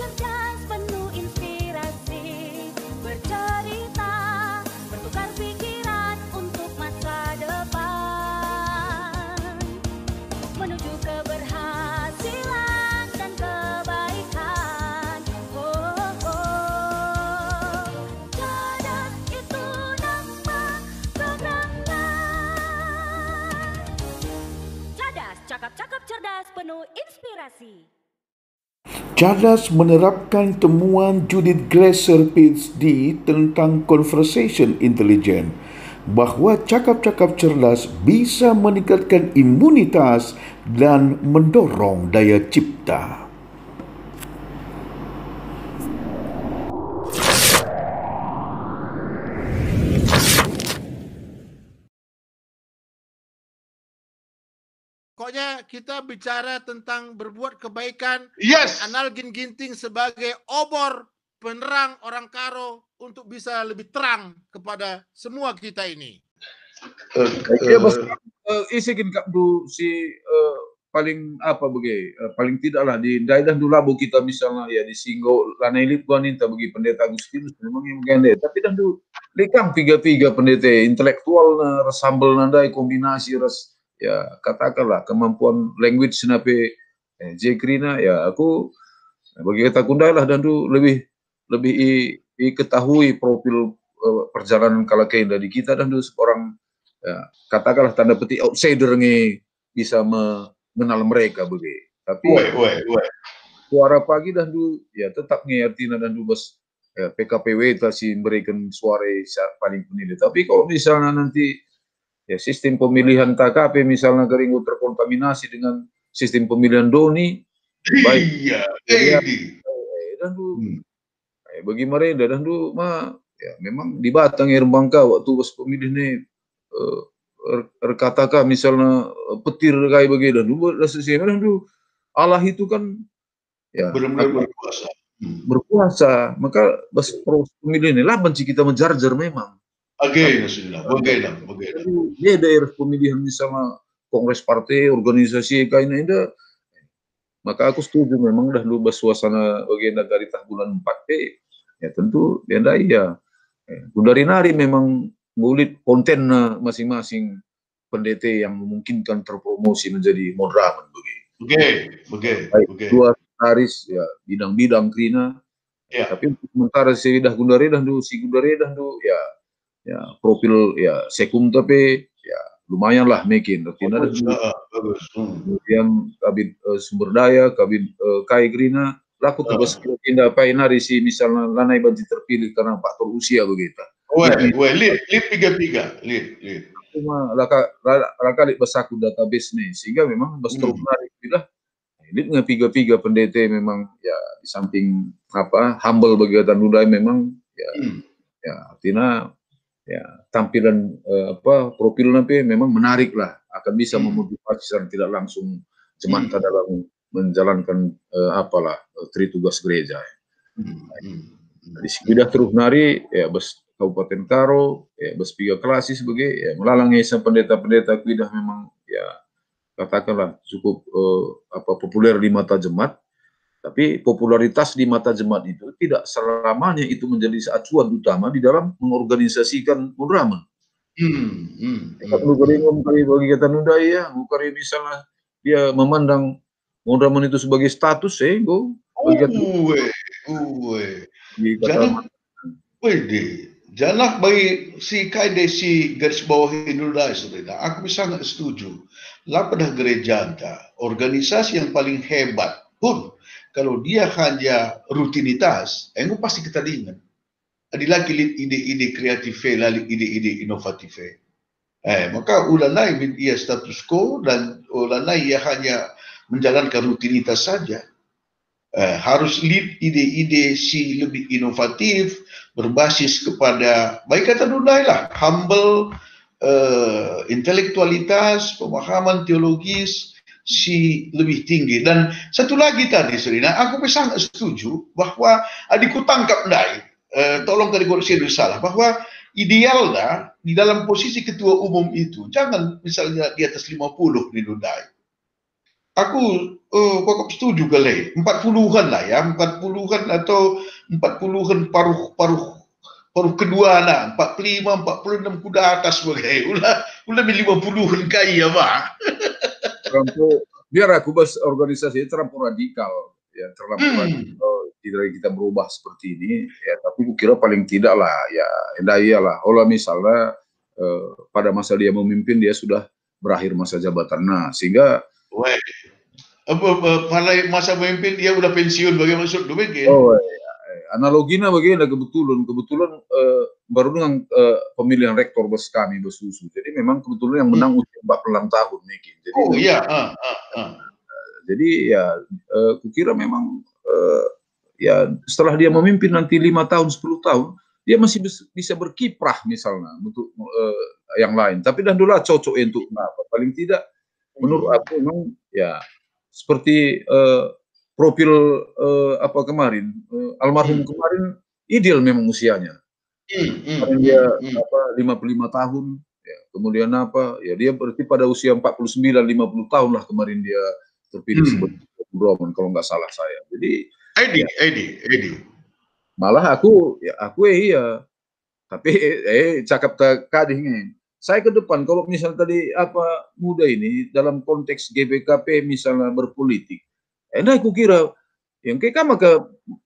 cerdas penuh inspirasi, bercerita, bertukar pikiran untuk masa depan, menuju keberhasilan dan kebaikan. Oh, oh. Cerdas itu nama programnya. Cerdas, cakap-cakap cerdas penuh inspirasi. Cerdas menerapkan temuan Judith Glaser PhD tentang conversation intelligence, bahawa cakap-cakap cerdas bisa meningkatkan imunitas dan mendorong daya cipta. Pokoknya kita bicara tentang berbuat kebaikan. Yes. Analgin Ginting sebagai obor penerang orang Karo untuk bisa lebih terang kepada semua kita ini. Isikin kap du si paling apa bagi paling tidaklah di daerah dulu labu kita misalnya ya di Singgo lana elit gua ninta bagi pendeta Agustinus memang yang gande tapi dah du lekang tiga pendeta intelektual na resambel nandai kombinasi ras ya katakanlah kemampuan language nape Jekrina ya aku bagi kita kundai lah dan du lebih ketahui profil perjalanan kalakai dari kita dan du seorang ya, katakanlah tanda petik outsider nge bisa mengenal mereka begitu. Tapi suara pagi dan du ya tetap ngerti dan du bos ya, PKPW tadi memberikan suara paling penilai. Tapi kalau misalnya nanti ya sistem pemilihan KKP misalnya keringu terkontaminasi dengan sistem pemilihan Doni, baik. Iya, Dan du bagi mereka dan du mah ya memang di Batang Bangka waktu bos pemilih ini katakan misalnya petir kayak begitu dan dulu Allah itu kan ya benar-benar berkuasa maka bas pemilih ini lah benci kita menjarjar memang bagaimana dia daerah pemilihan misalnya kongres partai organisasi kainnya itu maka aku setuju memang dah lu bas suasana bagian dari bulan 4 ya tentu dia ya dari nari memang ngulit konten masing-masing pendeta yang memungkinkan terpromosi menjadi moderaman begitu. Dua taris ya bidang-bidang krina. Ya. Tapi sementara si dah gundari dah du si gundari dah du ya profil ya sekum tapi ya lumayan lah makin. Bagus. Kemudian kabin sumber daya, kabin kai krina laku terbes pindah painari si misalnya lanai banji terpilih karena faktor usia begitu. Lead 3-3. Cuma laka besaku database nih sehingga memang terus menarik bila lead nge 3-3 pendeta memang ya di samping apa humble bagi Tanudai memang ya artinya ya tampilan profil nanti memang menarik lah akan bisa memotivasi secara tidak langsung jemaat dalam menjalankan tri tugas gereja. Di sudah terus nari ya bes Kabupaten Karo, ya bespiga klasis sebagai ya melalang pendeta-pendeta kuidah memang ya katakanlah cukup populer di mata jemaat, tapi popularitas di mata jemaat itu tidak selamanya itu menjadi acuan utama di dalam mengorganisasikan moderaman. Kalau bagi kita nunda ya, bukan misalnya dia memandang moderaman itu sebagai status, Jangan bagi si kaidesi garis bawah Indonesia saudara. Aku sangat setuju. Lah pada gereja anda, organisasi yang paling hebat pun kalau dia hanya rutinitas, enggak pasti kita ingat. Ada lagi ide-ide kreatif, lalu ide-ide inovatif. Maka ulanai ia status quo dan ulanai ia hanya menjalankan rutinitas saja. Harus lead ide-ide si lebih inovatif, berbasis kepada baik kata Nundai lah, humble, intelektualitas, pemahaman teologis si lebih tinggi. Dan satu lagi tadi Serina, aku sangat setuju bahwa adikku tangkap Ndai, tolong tadi kalau saya salah, bahwa ideal dah di dalam posisi ketua umum itu jangan misalnya di atas 50 di Nundai. aku pokok setuju kali 40-an lah ya, 40-an atau 40-an paruh kedua lah, 45, 46 kuda atas sebagai ulah 50-an kaya Pak. Biar aku bahas organisasi terlampau radikal, ya terlampau radikal. Tidak kita berubah seperti ini, ya tapi kukira paling tidak lah, ya iyalah. Olah misalnya pada masa dia memimpin dia sudah berakhir masa jabatan, nah sehingga pada masa memimpin dia udah pensiun, bagaimana maksud demikian? Analoginya begini, kebetulan baru dengan pemilihan rektor bos kami bersusu. Jadi memang kebetulan yang menang usia 46 tahun mungkin. Jadi iya. Jadi ya kukira memang ya setelah dia memimpin nanti 5 tahun 10 tahun dia masih bisa berkiprah misalnya untuk yang lain. Tapi dan dulu cocok untuk apa? Paling tidak menurut aku memang ya seperti profil apa kemarin almarhum kemarin ideal memang usianya. Kemarin dia 55 tahun, ya, kemudian apa? Ya dia berarti pada usia 49 50 tahun lah kemarin dia terpilih sebagai Broman kalau nggak salah saya. Jadi Edi. Malah aku iya. Tapi cakap kadihnya. Saya ke depan kalau misalnya tadi apa muda ini dalam konteks GBKP misalnya berpolitik. Aku kira yang kayak kamu ke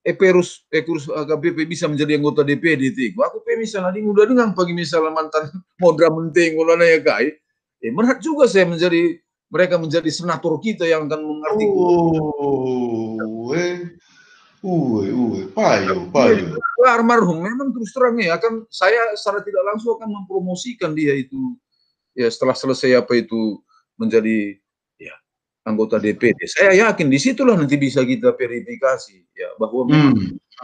Eperus AKBP bisa menjadi anggota DPD itu. Aku misalnya di muda dengan pagi misalnya mantan Modra Menteng ulana ya kai. Berat juga saya mereka menjadi senator kita yang akan mengerti. Payo. Almarhum memang terus terang ya akan saya secara tidak langsung akan mempromosikan dia itu ya setelah selesai apa itu menjadi ya anggota DPD. Saya yakin disitulah nanti bisa kita verifikasi ya bahwa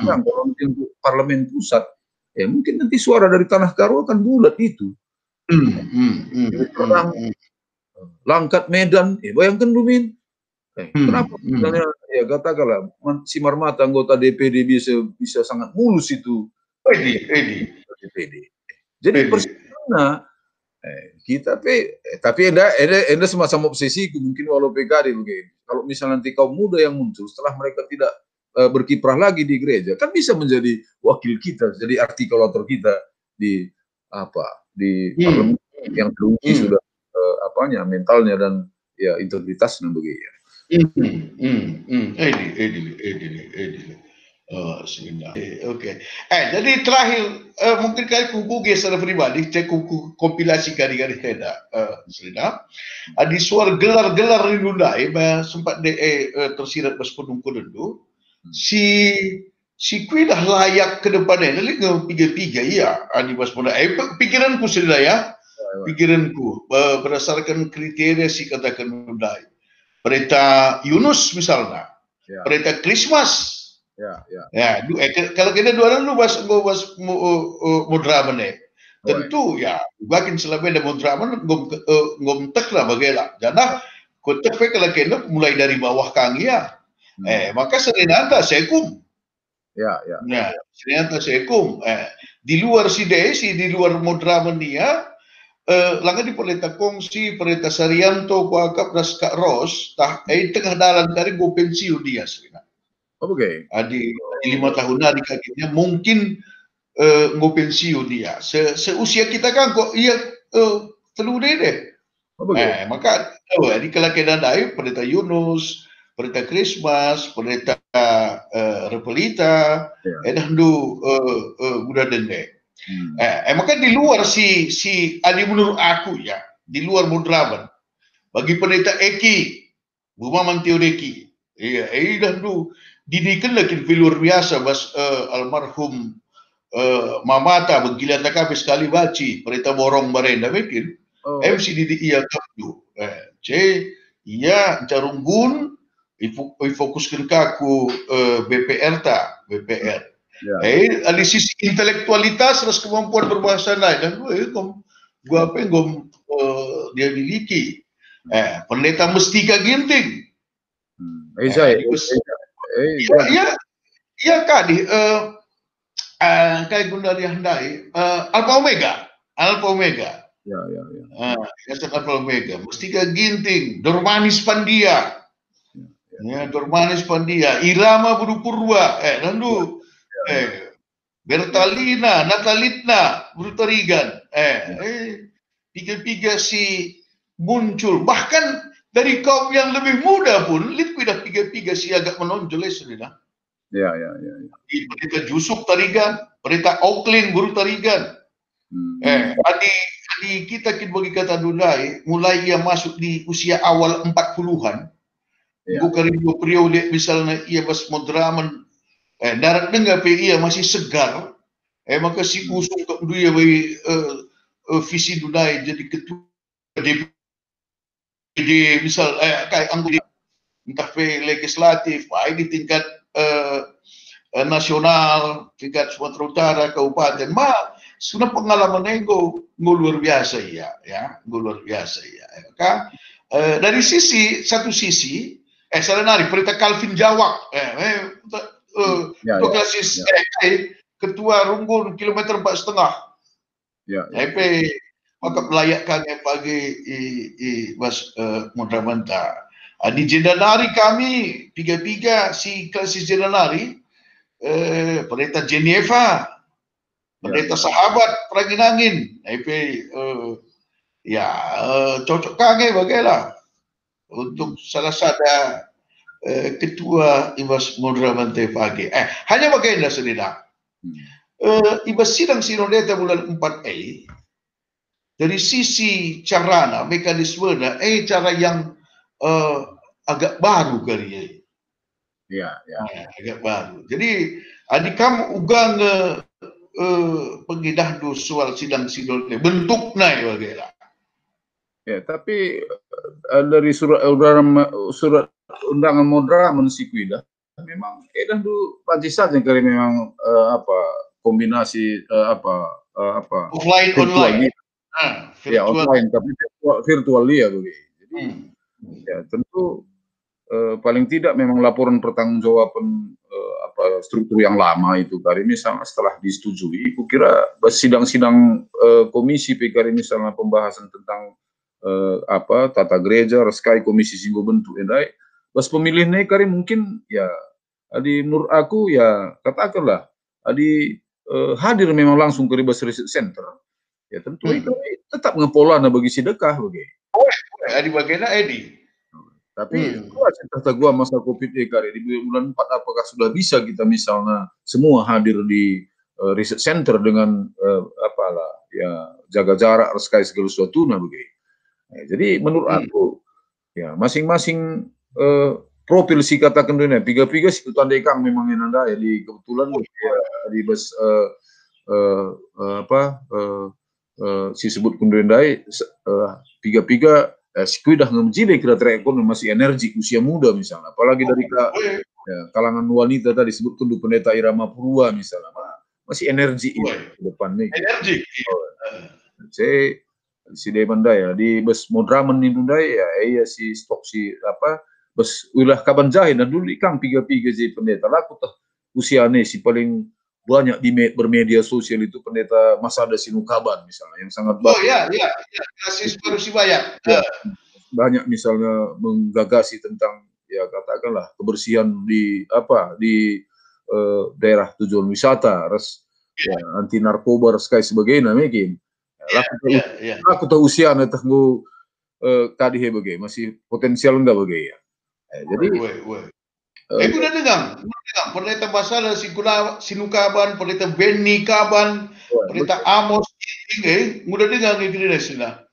kalau untuk parlemen pusat ya mungkin nanti suara dari Tanah Karo akan bulat itu. Langkat Medan, bayangkan Lumin. Kenapa misalnya ya katakanlah si Marmata anggota DPD bisa sangat mulus itu DPD. Jadi persoalannya kita tapi ada semacam obsesi mungkin walau PKD begini. Kalau misalnya nanti kaum muda yang muncul setelah mereka tidak berkiprah lagi di gereja kan bisa menjadi wakil kita, jadi artikulator kita di parlemen yang teruji sudah mentalnya dan ya integritasnya begitu. Oke. Jadi terakhir mungkin kali kuku secara pribadi cek kuku kompilasi garis-garis tidak Selina. Di suara gelar-gelar Rindundai sempat tersirat bersepenuh dulu. Si kui dah layak ke depannya. Nanti tiga iya. Di Baspona. Pikiranku Selina ya. Pikiranku berdasarkan kriteria si katakan Rindundai. Perintah Yunus misalnya, perintah Christmas. Kalau kita dua lu bahas Modraman tentu ya, bakin selama ada Modraman ngomtek lah bagaimana. Jangan kontek kalau kita mulai dari bawah kangi ya, maka Serenata Sekum. Serenata Sekum. Di luar si Desi, di luar Modraman dia. Langkah di perintah kongsi, perintah Sarianto, Kuakap, Raska Ros, tengah dalam dari gue pensiun dia sebenarnya. Oke. Di 5 tahun dari kakinya mungkin gue pensiun dia. Seusia kita kan kok iya terlalu deh. Maka di kelakenan dari perintah Yunus, perintah Christmas, perintah Repelita, udah dendek. Maka di luar si menurut aku ya, di luar Modraman bagi pendeta Eki Bumaman Teodeki dan didikan lagi luar biasa almarhum Mamata begila tak habis sekali baci pendeta Borong Barenda mungkin MC Didi iya kapdu iya carunggun fokuskan kaku BPR ada sisi intelektualitas terus kemampuan berbahasa lain dan gua apa yang dia miliki. Pendeta Mestika Ginting. Iya kadi kayak guna dihandai Alpha Omega. Alpha Omega. Mestika Ginting, Dormanis Pandia. Ya, Dormanis Pandia, Irama Buru Purwa, nandu, Bertalina, Natalitna, Buru Tarigan, tiga-tiga si muncul. Bahkan dari kaum yang lebih muda pun, lihat tiga-tiga si agak menonjol sudah. Ya. Pendeta Jusuf Tarigan, Pendeta Auckland Buru Tarigan. Adi kita bagi kata Dunai, mulai ia masuk di usia awal 40-an. Bukan dua periode misalnya ia bas modraman darat dengar ia masih segar maka si usung ke dia bagi visi Dunai jadi ketua DPD misal kayak anggota entah legislatif di tingkat nasional, tingkat Sumatera Utara, kabupaten, sudah pengalaman ego luar biasa luar biasa maka dari satu sisi Saranari, Pendeta Calvin Jawak, klasis ketua Runggun kilometer 4,5. Maka melayakkan pagi Mas Mundramanta. Di Jendanari kami tiga si klasis Jendanari, Pendeta Geneva, Pendeta Sahabat Perangin-angin, cocok kange bagaimana untuk salah satu ketua Ibas Mundramanta pagi. Hanya bagaimana saudara? Ibas sidang sinodeta bulan 4 dari sisi carana, mekanisme, cara yang agak baru kali agak baru. Jadi adik kamu ugang pengidah do soal sidang sinodeta bentuknya bagaimana? Ya, tapi dari surat undangan Mondraman Sikuida memang edan du saja kali memang kombinasi offline online. Ya online tapi virtual dia begitu. Jadi ya tentu paling tidak memang laporan pertanggungjawaban struktur yang lama itu kali misalnya setelah disetujui, kukira sidang-sidang komisi PKR misalnya pembahasan tentang tata gereja, reskai komisi singgo bentuk edai, pas pemilihnya kari mungkin ya, menurut aku ya katakanlah, hadir memang langsung ke Ribas Research Center, ya tentu itu tetap ngepolana bagi sedekah bagi. Adi bagaimana Edi? Tapi kata gua masa COVID kari di bulan 4 apakah sudah bisa kita misalnya semua hadir di Research Center dengan jaga jarak, reskai segala sesuatu bagi. Jadi menurut aku ya masing-masing profil si katakan dunia piga-piga si tanda kang memang yang anda ya di kebetulan di bus si sebut kundendai piga-piga si dah ngemjile kira terekon masih energi usia muda misalnya apalagi dari kalangan wanita tadi sebut kundu Pendeta Irama Purwa misalnya masih energi ke depan nih energi saya si Demandai di bus Modraman ini ya si stok si bus wilayah Kaban Jahit dan dulu ikang piga-piga si pendeta laku tuh usianya si paling banyak di bermedia sosial itu Pendeta Masada Sinukaban misalnya yang sangat bagus. Kasis baru si banyak. Banyak misalnya menggagasi tentang ya katakanlah kebersihan di daerah tujuan wisata, anti narkoba, sekali sebagainya mungkin. Aku tahu usia nanti tunggu tadi hebat masih potensial enggak bagai ya. Jadi aku udah dengar Pendeta Masada Sinukaban, Pendeta Benny Kaban, Pendeta Amos udah dengar nih gini sudah.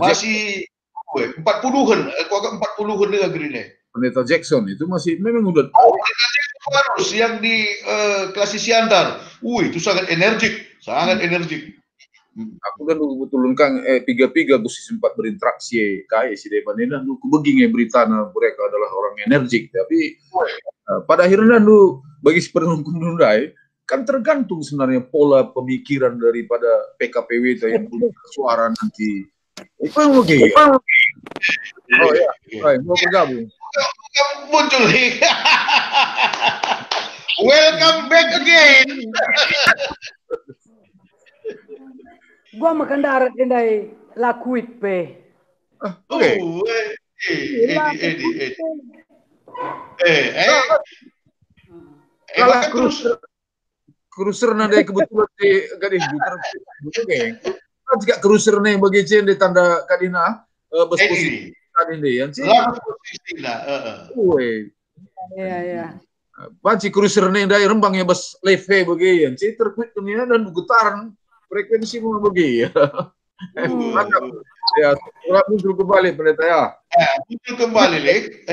Masih 40-an, aku agak 40-an dengar gini. Pendeta Jackson itu masih memang udah. Pendeta Jackson harus yang di Klasis Siantar. Itu sangat energik, Aku kan betul kang piga-piga gue sempat berinteraksi kayak si Devan ini lu begini berita mereka adalah orang energik tapi pada akhirnya lu bagi si penunggu Nundai kan tergantung sebenarnya pola pemikiran daripada PKPW itu yang punya suara nanti itu yang begini. Oh ya, mau bergabung. Muncul nih. Welcome back again. Gua makan darat indai lakuit pe. Kalau terus cruiser nada kebetulan di gadis bukan geng. Kan juga cruiser nih bagi cien di tanda kadina bus posisi ini yang sih. Lah posisi lah. Iya. Panci cruiser nih dari rembangnya bus leve bagi yang sih terkuit dunia dan getaran frekuensi mau bagi ya. Ya, muncul kembali pendeta ya. Muncul kembali, Lek.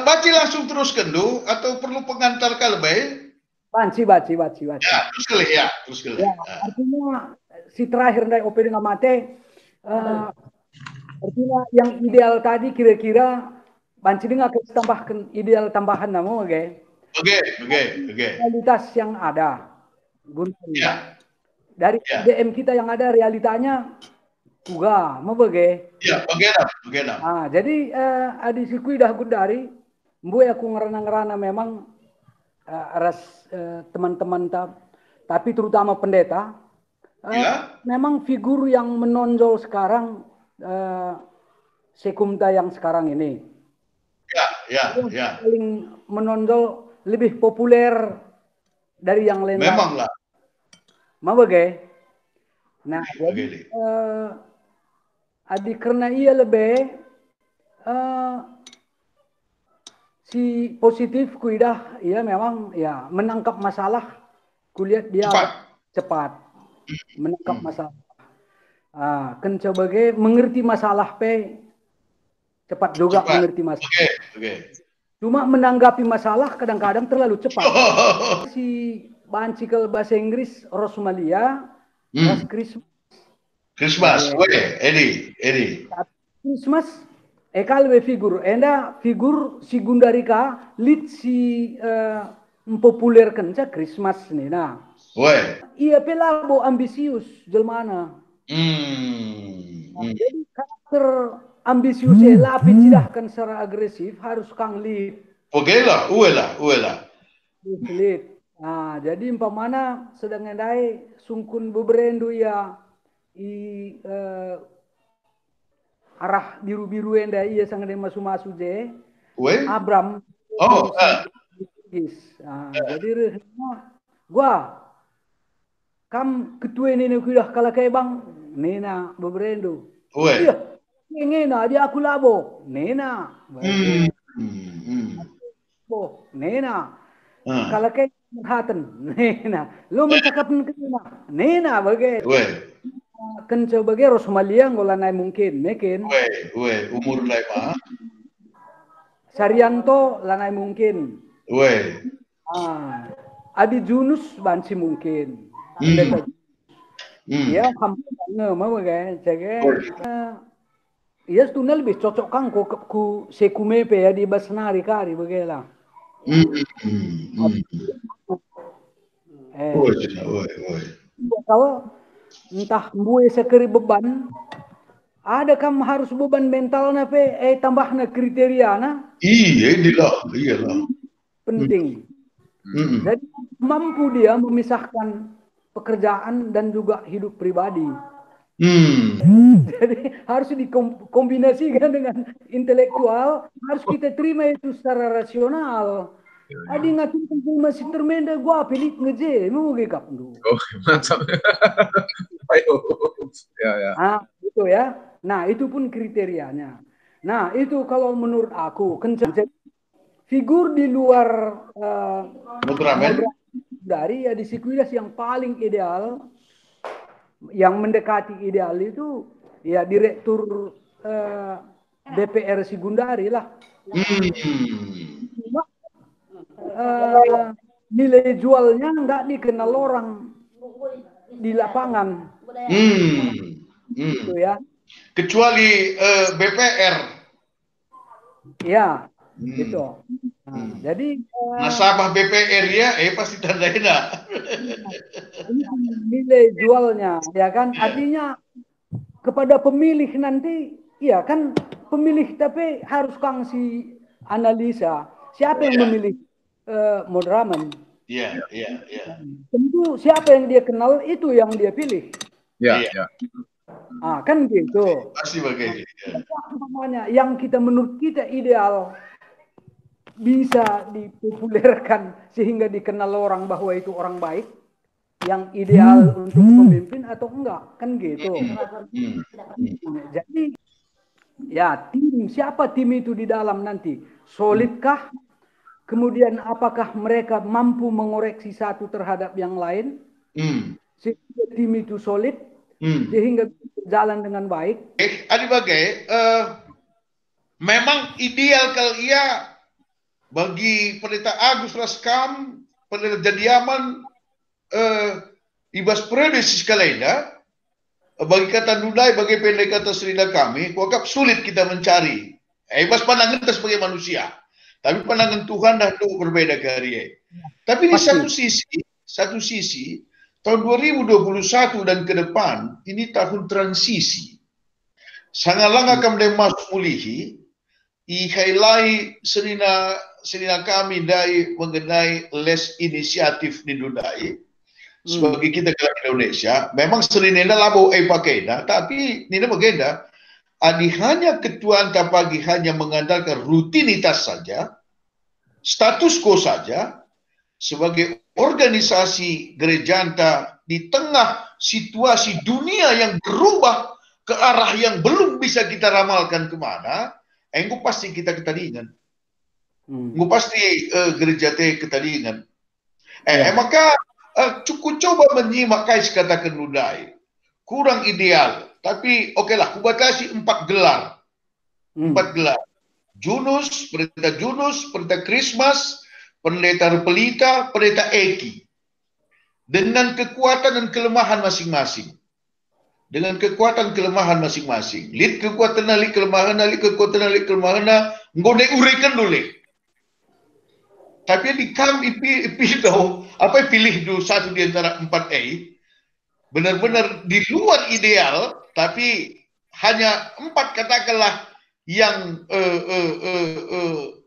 Baci langsung teruskan dulu atau perlu pengantar lebih? Baci. Ya, terus kali. Ya, artinya si terakhir dari OP dengan mate, artinya yang ideal tadi kira-kira Banci dengan tambahkan ideal tambahan namu, oke? Oke. Realitas yang ada, Ya. Dari DM kita yang ada realitanya juga, mau bagaimana? Ya, bagaimana? Ah, jadi adi sikui dah gudari, mbu aku ngerana memang teman-teman tapi terutama pendeta, memang figur yang menonjol sekarang Sekumta yang sekarang ini. Ya. Paling menonjol, lebih populer dari yang lain. Memang lah. Mau bagaimana? Nah, jadi karena ia lebih si positif kuidah, ia memang ya menangkap masalah, kulihat dia cepat menangkap masalah. Kan sebagai mengerti masalah cepat juga mengerti masalah. Cuma menanggapi masalah kadang-kadang terlalu cepat. Si Banci kalau bahasa Inggris Rosmalia, Christmas, Edi. Christmas, kalbe figur, figur si Gundarika, lead si mempopulerkan Christmas nih, nah. Ia pelabo ambisius, jelmana. Jadi karakter ambisiusnya lapit sidahkan secara agresif harus kang lead. Uela. Lead. Nah, jadi umpamana sedang ngendai sungkun beberendu ya arah biru-biru enda iya sang dia masu je. Abram. Jadi gua kam ketua ini kudah kala kayak bang nena beberendu. Iya. Ngena dia aku labo. Nena. Nena. Kalau kayak Manhattan. Nena. Lo mencakapin ke Nena bagai. Kan sebagai Rosmalia ngolanai mungkin. Umur lai mah. Saryanto lanai mungkin. Adi Junus Banci mungkin. Ya, hampir mau bagai. Iya, setuna lebih cocok kan ku sekumepe ya di Basnari kari begela. Kalau entah mbue sekeri beban, ada kam harus beban mental na tambah na kriteria na. Iyalah. Penting. Jadi mampu dia memisahkan pekerjaan dan juga hidup pribadi. Jadi harus dikombinasikan dengan intelektual, harus kita terima itu secara rasional. Adi ngatur masih termenda gua pilih ngeje, mau gekap dulu. Mantap. Ya. Itu ya. Nah, itu pun kriterianya. Nah, itu kalau menurut aku kencang. Figur di luar dari ya di Sikuidas yang paling ideal, yang mendekati ideal itu ya direktur DPR Sigundari lah. Nilai jualnya nggak dikenal orang di lapangan. Gitu ya. Kecuali BPR. Ya, gitu. Jadi nasabah BPR ya, pasti tandain nilai jualnya, ya kan? Artinya kepada pemilih nanti, ya kan pemilih tapi harus kang si analisa siapa yang memilih Modraman. Iya. Tentu siapa yang dia kenal itu yang dia pilih. Ya. Kan gitu. Pasti begitu. Namanya yang kita menurut kita ideal bisa dipopulerkan sehingga dikenal orang bahwa itu orang baik yang ideal untuk pemimpin atau enggak, kan gitu. Jadi ya siapa tim itu di dalam nanti, solidkah, kemudian apakah mereka mampu mengoreksi satu terhadap yang lain sehingga tim itu solid sehingga berjalan dengan baik. Memang ideal kali ya bagi pendeta Agus Raskam, pendeta Jadiaman, ibas predesis kalenda, bagi kata Nudai, bagi pendekatan serida kami, kuakap sulit kita mencari. Ibas pandangan kita sebagai manusia, tapi pandangan Tuhan dah tuh berbeda kali. Tapi di satu sisi, tahun 2021 dan ke depan, ini tahun transisi. Sangalang akan mulai masuk mulihi, ihailai senina kami dai mengenai les inisiatif di Nudai sebagai kita ke Indonesia. Memang senina labo pakainya, tapi nina bagenda adi hanya ketuaan tapagi hanya mengandalkan rutinitas saja, status quo saja sebagai organisasi gerejanta di tengah situasi dunia yang berubah ke arah yang belum bisa kita ramalkan kemana. Engkau pasti kita ketalingan. Engkau pasti gereja teh ketalingan. Maka cukup coba menyimak kais katakan Nudai. Kurang ideal. Tapi okelah, kubatasi 4 gelar. 4 gelar. Junus, pendeta Krismas, pendeta Repelita, pendeta Eki. Dengan kekuatan dan kelemahan masing-masing. Dengan kekuatan kelemahan masing-masing. Lid kekuatan lid kelemahan, lid kekuatan lid kelemahan, nggak uraikan dulu. Tapi di kami pilih dulu satu di antara 4A, benar-benar di luar ideal, tapi hanya 4 katakanlah yang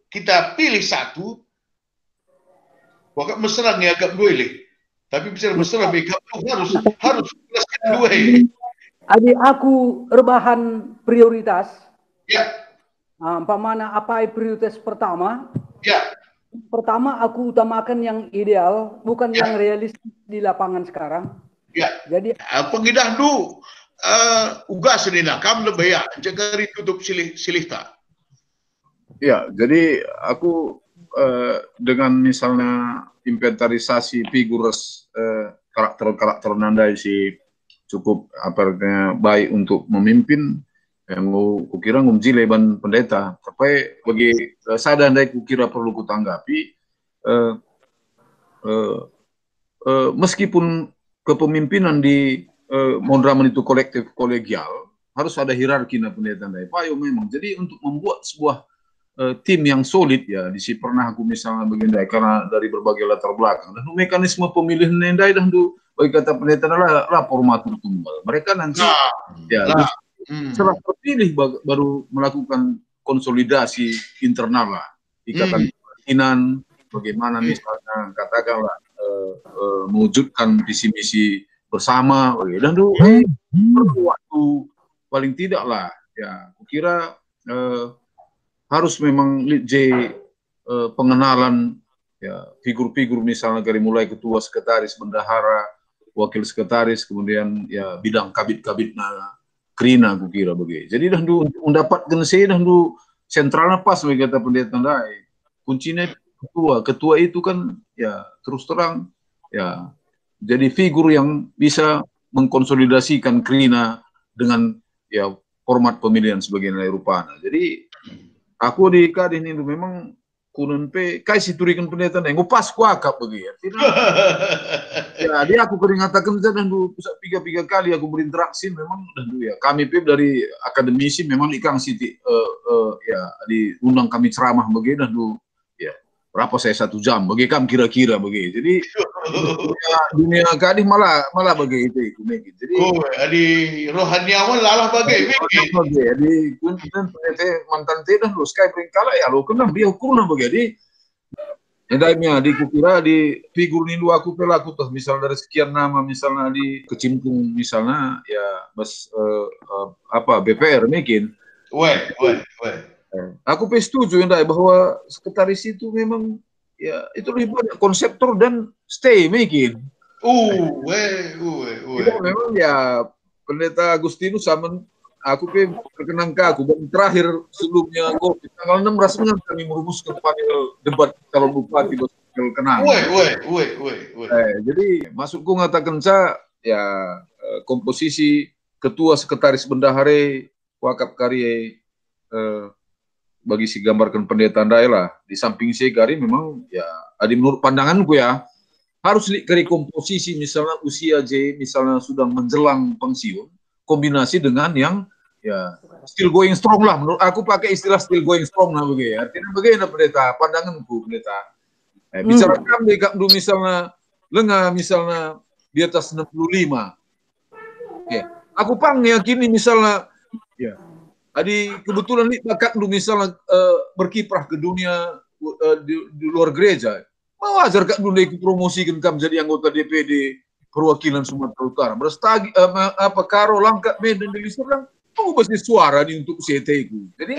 kita pilih satu, waktu mesra ni agak boleh. Tapi bisa mesra harus jelaskan dua. Adik aku rebahan prioritas. Ya. Umpamana apa prioritas pertama? Ya. Pertama aku utamakan yang ideal, bukan yang realistis di lapangan sekarang. Ya. Jadi pengidah dulu ugas senina kamu lebih ya jagari tutup silih tak. Ya, jadi aku dengan misalnya inventarisasi figures karakter nandai si cukup baik untuk memimpin yang kukira ngumji leban pendeta, tapi bagi sadar dai kukira perlu kutanggapi meskipun kepemimpinan di mondraman itu kolektif kolegial harus ada hierarki na pendeta dai payo memang. Jadi untuk membuat sebuah tim yang solid ya, di sini pernah aku misalnya begini karena dari berbagai latar belakang dan mekanisme pemilihan nendai dan bagi kata pendeta adalah formatur tunggal. Mereka nanti setelah terpilih baru melakukan konsolidasi internal lah, ikatan keyakinan, bagaimana misalnya katakanlah mewujudkan visi misi bersama, dan perlu waktu paling tidak lah ya. Kukira harus memang pengenalan ya figur-figur misalnya dari mulai ketua sekretaris bendahara, wakil sekretaris, kemudian ya bidang kabit-kabit krina kukira begitu. Jadi dah mendapatkan saya dah sentralnya pas bagi kata pendeta Ndai. Kuncinya ketua itu kan ya terus terang ya jadi figur yang bisa mengkonsolidasikan krina dengan ya format pemilihan sebagai nilai rupana. Jadi aku di kadin itu memang kunun pe kai siturikan pendeta neng pas kuakap begitu. Ya dia aku keringatakan dan pusat 3 kali aku berinteraksi memang dan ya kami pe dari akademisi memang ikang siti ya diundang kami ceramah begitu dan ya berapa saya 1 jam bagi kami kira-kira begitu. Jadi dunia kadin malah begitu. Jadi di rohaniawan lalah begitu. Jadi kuntan mantan tidak lu sky peringkala ya lo kena dia ukurna begitu. Endainya di kukira di figur ini aku pelaku tuh misal dari sekian nama misalnya di kecimpung misalnya ya bas BPR mungkin. Aku setuju Indra bahwa sekretaris itu memang ya itu lebih banyak konseptor dan stay making. Itu memang ya Pendeta Agustinus sama aku perkenan ke aku dan terakhir sebelumnya tanggal 6 rasanya kami merumuskan panel debat calon bupati kenang. Jadi masukku ngatakan saya ya komposisi ketua sekretaris bendahare wakaf karya bagi si gambarkan pendeta daerah di samping segari memang ya adi menurut pandanganku ya harus kari komposisi misalnya usia J misalnya sudah menjelang pensiun kombinasi dengan yang ya still going strong lah menurut aku pakai istilah still going strong lah begitu artinya bagaimana pendeta pandanganku pendeta bicara kami misalnya lengah misalnya di atas 65 aku yakini misalnya ya adi kebetulan nih bakat lu misalnya berkiprah ke dunia di luar gereja mau ajar kak dulu ikut promosikan kamu jadi anggota DPD perwakilan Sumatera Utara berstagi karo langkah Medan di Serang mau basis suara nih untuk CT itu jadi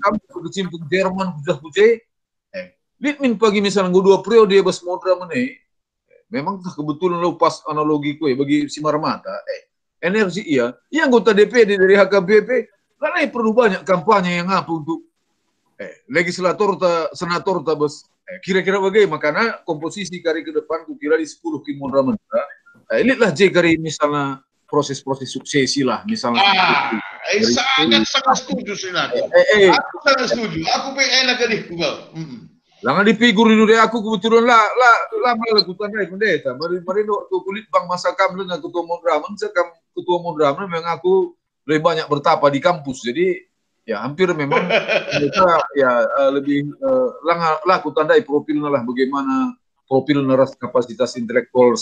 kamu sudah simpung Jerman sudah putih litmin pagi misalnya gue 2 periode bas modra meneh memang kebetulan lo pas analogi gue bagi si Marmata energi iya anggota DPD dari HKBP karena perlu banyak kampanye yang apa untuk legislator senator bos kira-kira bagaimana karena komposisi kari ke depan kira di 10 kimondra mentera elitlah kari misalnya proses-proses suksesi lah misalnya sangat setuju aku sangat setuju aku pengen lagi juga jangan difigur ini deh aku kebetulan lama lakukan dari pendeta mari waktu kulit bang masa kamu dengan ketua Mondraman memang aku lebih banyak bertapa di kampus jadi ya hampir memang kita ya lebih laku tandai profilnya lah bagaimana profil neras kapasitas intelektual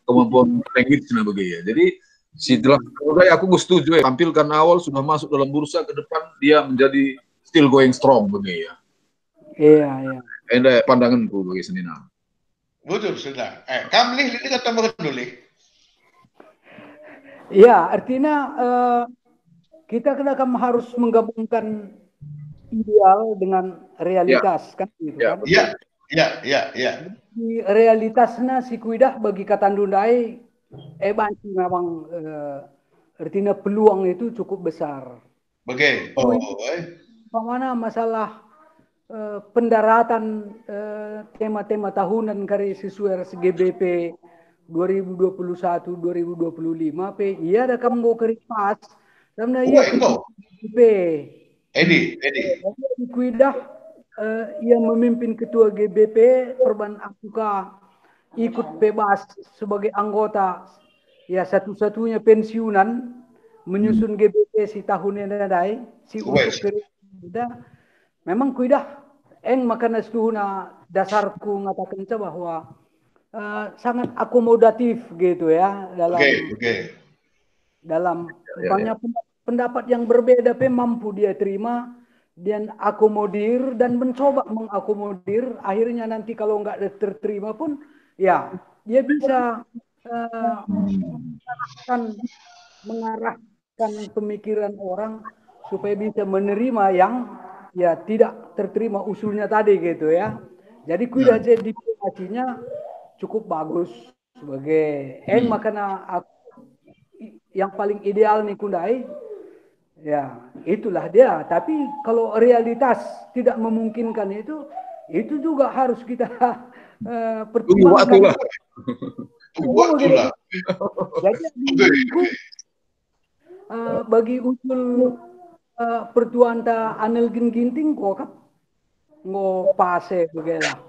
kemampuan language-nya begitu. Jadi setelah aku setuju tampilkan awal sudah masuk dalam bursa ke depan dia menjadi still going strong begitu ya. Iya. Enda pandanganku bagi Senina. Betul sudah. Kamli ini kata dulu. Iya, artinya kita harus menggabungkan ideal dengan realitas kan gitu kan. Iya. Di realitasnya si kuidah bagi Katandundai banci memang artinya peluang itu cukup besar. Bagaimana masalah pendaratan tema-tema tahunan kari sesuai GBP 2021-2025 iya ada kamu kari pas karena ia kuidah ia memimpin ketua GBP Perban Akuka ikut bebas sebagai anggota ya satu-satunya pensiunan menyusun GBP si tahun ini ada si untuk kerja memang kuidah makanya setuhuna dasarku ngatakan bahwa sangat akomodatif gitu ya dalam pendapat yang berbeda mampu dia terima dan akomodir dan mencoba mengakomodir akhirnya nanti kalau nggak terterima pun ya dia bisa mengarahkan pemikiran orang supaya bisa menerima yang ya tidak terterima usulnya tadi gitu ya jadi kuidah diplomasinya cukup bagus sebagai makanya yang paling ideal nih Kundai ya itulah dia tapi kalau realitas tidak memungkinkan itu juga harus kita pertimbangkan jadi bagi usul pertuanta Anel Ginting kok ngo pase begala